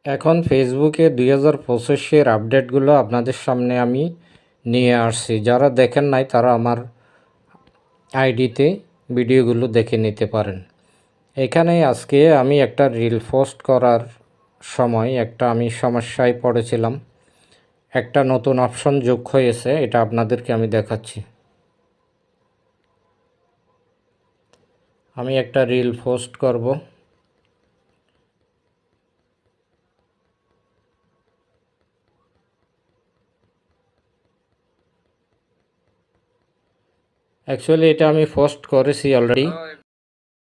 এখন ফেসবুকে 2025-এর আপডেটগুলো আপনাদের সামনে আমি নিয়ে আসছি। যারা দেখেন নাই তারা আমার আইডিতে ভিডিওগুলো দেখে নিতে পারেন। এখানে আজকে আমি একটা রিল পোস্ট করার সময় আমি সমস্যায় পড়েছিলাম। একটা নতুন অপশন যোগ হয়েছে, এটা আপনাদেরকে আমি দেখাচ্ছি। আমি একটা রিল পোস্ট করব। অ্যাকচুয়ালি এটা আমি পোস্ট করেছি অলরেডি,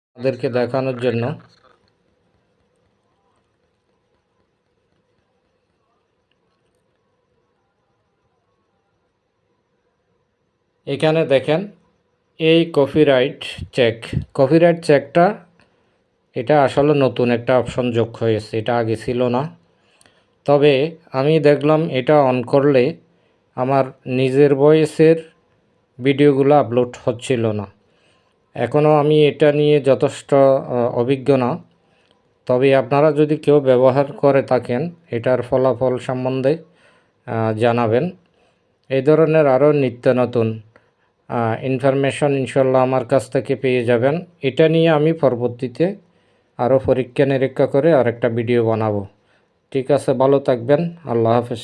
আপনাদেরকে দেখানোর জন্য। এখানে দেখেন এই কপিরাইট চেকটা এটা আসলে নতুন একটা অপশন যোগ হয়েছে, এটা আগে ছিল না। তবে আমি দেখলাম এটা অন করলে আমার নিজের ভয়েসের ভিডিওগুলো আপলোড হচ্ছিল না। এখনও আমি এটা নিয়ে যথেষ্ট অভিজ্ঞ না, তবে আপনারা যদি কেউ ব্যবহার করে থাকেন এটার ফলাফল সম্বন্ধে জানাবেন। এই ধরনের আরও নিত্য নতুন ইনফরমেশন ইনশাল্লাহ আমার কাছ থেকে পেয়ে যাবেন। এটা নিয়ে আমি পরবর্তীতে আরও পরীক্ষা নিরীক্ষা করে আরেকটা ভিডিও বানাবো। ঠিক আছে, ভালো থাকবেন। আল্লাহ হাফেজ।